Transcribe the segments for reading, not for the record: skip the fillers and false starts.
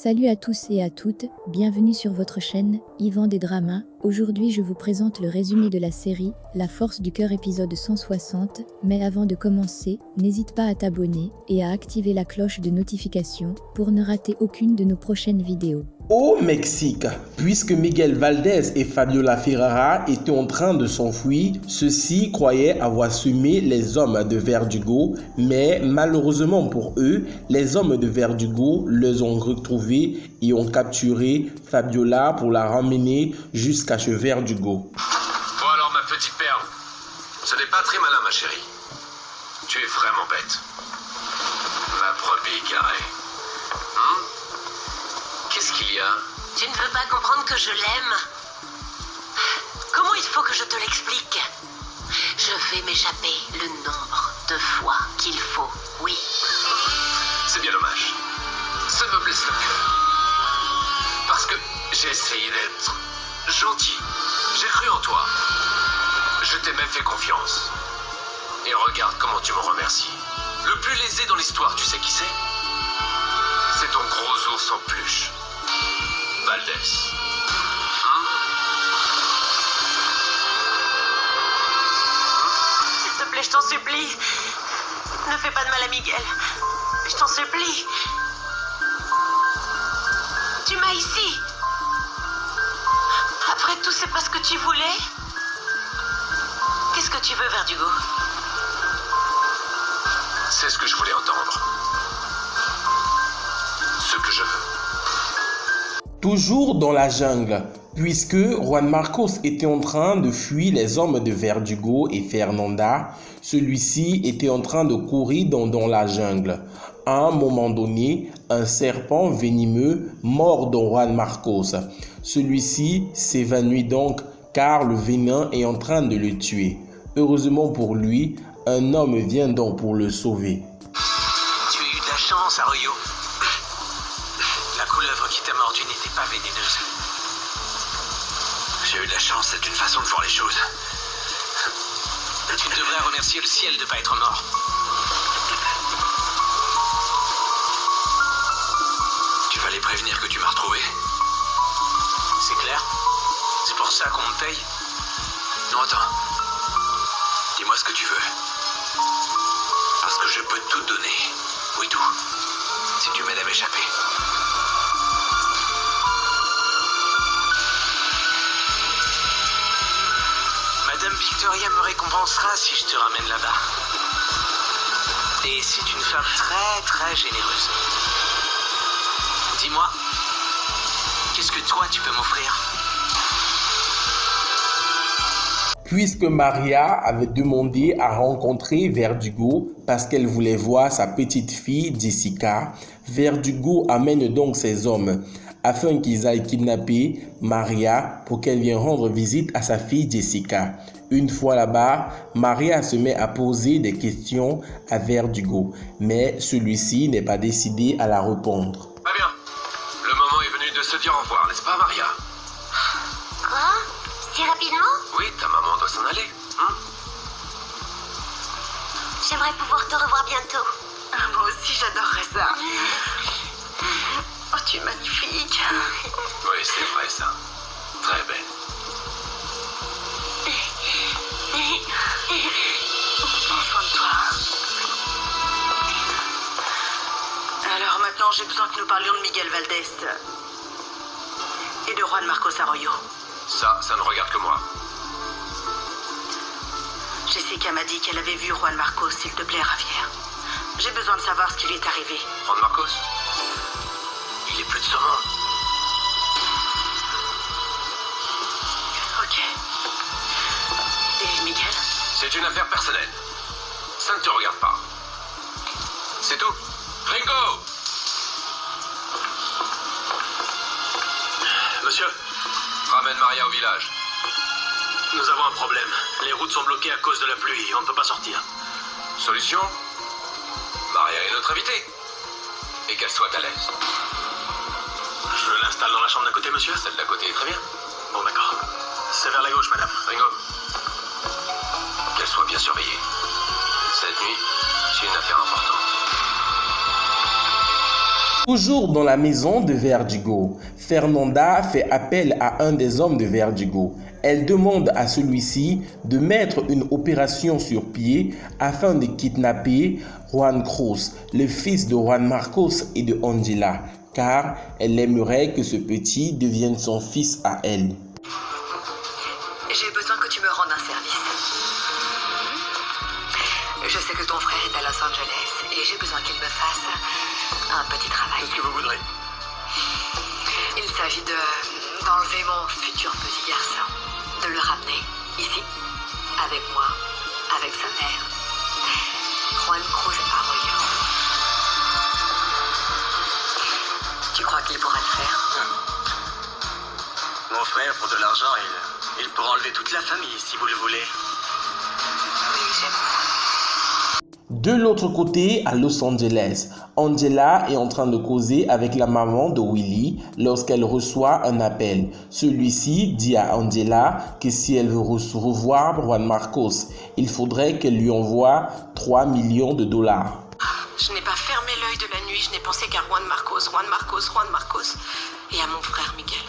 Salut à tous et à toutes, bienvenue sur votre chaîne, Yvan des Dramas. Aujourd'hui je vous présente le résumé de la série, La Force du Cœur épisode 160, mais avant de commencer, n'hésite pas à t'abonner et à activer la cloche de notification pour ne rater aucune de nos prochaines vidéos. Au Mexique, puisque Miguel Valdez et Fabiola Ferrara étaient en train de s'enfuir, ceux-ci croyaient avoir semé les hommes de Verdugo, mais malheureusement pour eux, les hommes de Verdugo les ont retrouvés et ont capturé Fabiola pour la ramener jusqu'à chez Verdugo. Bon alors ma petite perle, ce n'est pas très malin ma chérie. Tu es vraiment bête. Ma brebis carrée. Qu'est-ce qu'il y a? Tu ne veux pas comprendre que je l'aime? Comment il faut que je te l'explique? Je vais m'échapper le nombre de fois qu'il faut, oui. C'est bien dommage. Ça me blesse le cœur. Parce que j'ai essayé d'être gentil. J'ai cru en toi. Je t'ai même fait confiance. Et regarde comment tu me remercies. Le plus lésé dans l'histoire, tu sais qui c'est? C'est ton gros ours en peluche. Valdez. S'il te plaît, je t'en supplie. Ne fais pas de mal à Miguel. Je t'en supplie. Tu m'as ici. Après tout, c'est pas ce que tu voulais. Qu'est-ce que tu veux, Verdugo? C'est ce que je voulais entendre. Ce que je veux. Toujours dans la jungle, puisque Juan Marcos était en train de fuir les hommes de Verdugo et Fernanda, celui-ci était en train de courir dans la jungle. À un moment donné, un serpent venimeux mord Juan Marcos. Celui-ci s'évanouit donc car le venin est en train de le tuer. Heureusement pour lui, un homme vient donc pour le sauver. Tu as eu de la chance, Arroyo. La couleuvre qui t'a mordu n'était pas vénéneuse. J'ai eu de la chance, c'est une façon de voir les choses. Tu devrais remercier le ciel de ne pas être mort. Tu vas les prévenir que tu m'as retrouvé. C'est clair? C'est pour ça qu'on me paye? Non, attends. Dis-moi ce que tu veux. Parce que je peux tout donner. Oui, tout. Si tu m'aides à m'échapper. Madame Victoria me récompensera si je te ramène là-bas. Et c'est une femme très généreuse. Dis-moi, qu'est-ce que toi tu peux m'offrir? Puisque Maria avait demandé à rencontrer Verdugo parce qu'elle voulait voir sa petite fille Jessica, Verdugo amène donc ses hommes afin qu'ils aillent kidnapper Maria pour qu'elle vienne rendre visite à sa fille Jessica. Une fois là-bas, Maria se met à poser des questions à Verdugo, mais celui-ci n'est pas décidé à la répondre. Très bien. Le moment est venu de se dire au revoir, n'est-ce pas Maria? Quoi? Si rapidement? Oui, ta maman doit s'en aller. J'aimerais pouvoir te revoir bientôt. Moi aussi, j'adorerais ça. Oh, tu es magnifique. Oui, c'est vrai ça. Très belle. Prends soin de toi. Alors maintenant, j'ai besoin que nous parlions de Miguel Valdez et de Juan Marcos Arroyo. Ça ne regarde que moi. Jessica m'a dit qu'elle avait vu Juan Marcos, s'il te plaît, Javier. J'ai besoin de savoir ce qui lui est arrivé. Juan Marcos? Il est plus de ce monde. Ok. Et Miguel? C'est une affaire personnelle. Ça ne te regarde pas. C'est tout. Ringo! Monsieur, Ramène Maria au village. nous avons un problème. Les routes sont bloquées à cause de la pluie. On ne peut pas sortir. Solution? Maria est notre invitée. Et qu'elle soit à l'aise. Je l'installe dans la chambre d'à côté, monsieur? Celle d'à côté est très bien. Bon, d'accord. C'est vers la gauche, madame. Ringo. Qu'elle soit bien surveillée. Cette nuit, c'est une affaire importante. Toujours dans la maison de Verdugo, Fernanda fait appel à un des hommes de Verdugo. Elle demande à celui-ci de mettre une opération sur pied afin de kidnapper Juan Cruz, le fils de Juan Marcos et de Angela, car elle aimerait que ce petit devienne son fils à elle. J'ai besoin que tu me rendes un service. Je sais que ton frère est à Los Angeles et j'ai besoin qu'il me fasse un petit travail. Qu'est-ce que vous voudrez? Il s'agit d'enlever mon futur petit garçon, de le ramener ici, avec moi, avec sa mère, Juan Cruz Arroyo. Tu crois qu'il pourra le faire? Mon frère, pour de l'argent, il pourra enlever toute la famille si vous le voulez. Oui, j'aime ça. De l'autre côté, à Los Angeles, Angela est en train de causer avec la maman de Willy lorsqu'elle reçoit un appel. Celui-ci dit à Angela que si elle veut revoir Juan Marcos, il faudrait qu'elle lui envoie 3 millions de dollars. Je n'ai pas fermé l'œil de la nuit, je n'ai pensé qu'à Juan Marcos, Juan Marcos, Juan Marcos. Et à mon frère Miguel.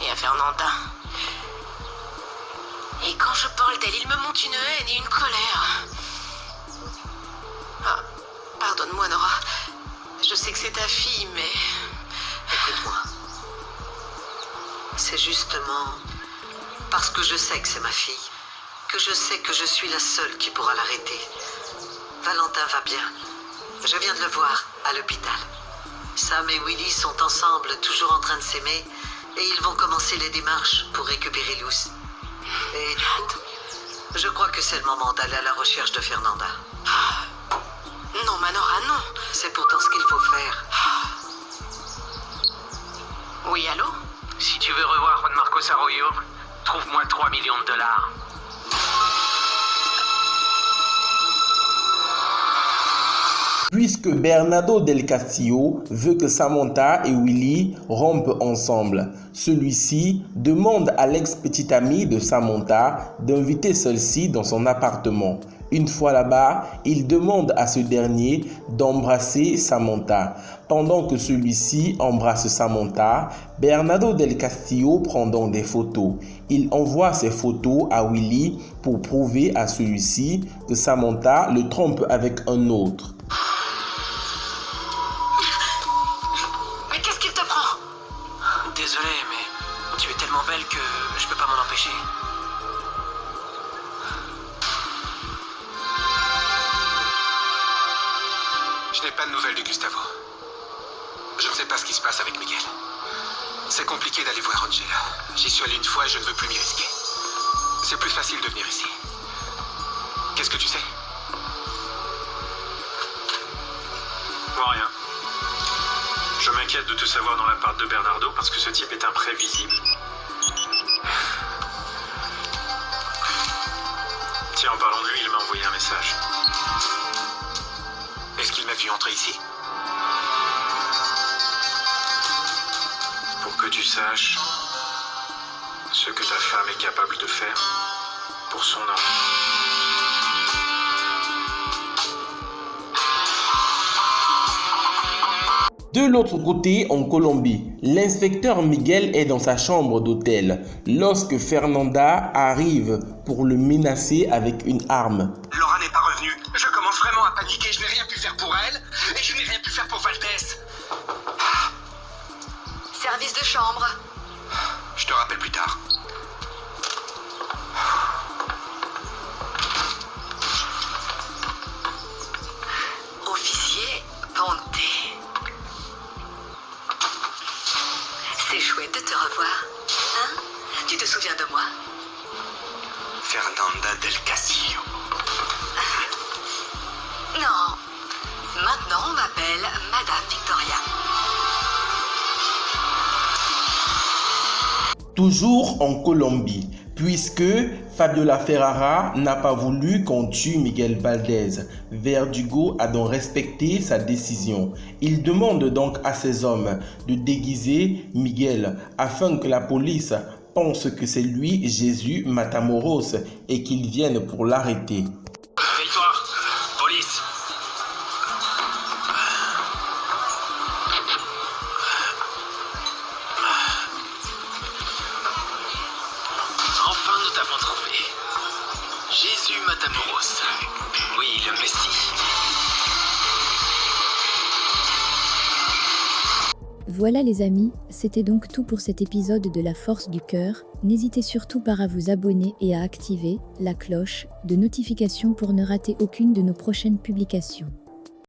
Et à Fernanda. Et quand je parle d'elle, il me monte une haine et une colère. Ah, pardonne-moi Nora. Je sais que c'est ta fille, mais... Écoute-moi. C'est justement parce que je sais que c'est ma fille, que je sais que je suis la seule qui pourra l'arrêter. Valentin va bien. Je viens de le voir à l'hôpital. Sam et Willy sont ensemble, toujours en train de s'aimer, et ils vont commencer les démarches pour récupérer Luz. Et du coup, je crois que c'est le moment d'aller à la recherche de Fernanda. Non, Manora, non. C'est pourtant ce qu'il faut faire. Oui, allô? Si tu veux revoir Juan Marcos Arroyo, trouve-moi 3 millions de dollars. Puisque Bernardo del Castillo veut que Samantha et Willy rompent ensemble, celui-ci demande à l'ex-petite amie de Samantha d'inviter celle-ci dans son appartement. Une fois là-bas, il demande à ce dernier d'embrasser Samantha. Pendant que celui-ci embrasse Samantha, Bernardo del Castillo prend donc des photos. Il envoie ces photos à Willy pour prouver à celui-ci que Samantha le trompe avec un autre. Mais qu'est-ce qu'il te prend? Désolé, mais tu es tellement belle que je peux pas m'en empêcher. Je n'ai pas de nouvelles de Gustavo. Je ne sais pas ce qui se passe avec Miguel. C'est compliqué d'aller voir Angela. J'y suis allé une fois et je ne veux plus m'y risquer. C'est plus facile de venir ici. Qu'est-ce que tu sais? Bon, rien. Je m'inquiète de te savoir dans l'appart de Bernardo parce que ce type est imprévisible. Tiens, en parlant de lui, il m'a envoyé un message. Est-ce qu'il m'a vu entrer ici? Pour que tu saches ce que ta femme est capable de faire pour son homme. De l'autre côté, en Colombie, l'inspecteur Miguel est dans sa chambre d'hôtel lorsque Fernanda arrive pour le menacer avec une arme. Laura n'est pas revenue. Je commence vraiment à paniquer. Je n'ai rien pu faire pour elle et je n'ai rien pu faire pour Valdez. Service de chambre. Je te rappelle plus tard. Officier Ponté. C'est chouette de te revoir. Hein? Tu te souviens de moi? Fernanda del Castillo. Non. Maintenant, on m'appelle Madame Victoria. Toujours en Colombie, puisque Fabiola Ferrara n'a pas voulu qu'on tue Miguel Valdez. Verdugo a donc respecté sa décision. Il demande donc à ses hommes de déguiser Miguel afin que la police pense que c'est lui, Jésus Matamoros, et qu'ils viennent pour l'arrêter. Réveille-toi, police. Matamoros. Oui, le Messie. Voilà les amis, c'était donc tout pour cet épisode de La Force du Cœur. N'hésitez surtout pas à vous abonner et à activer la cloche de notification pour ne rater aucune de nos prochaines publications.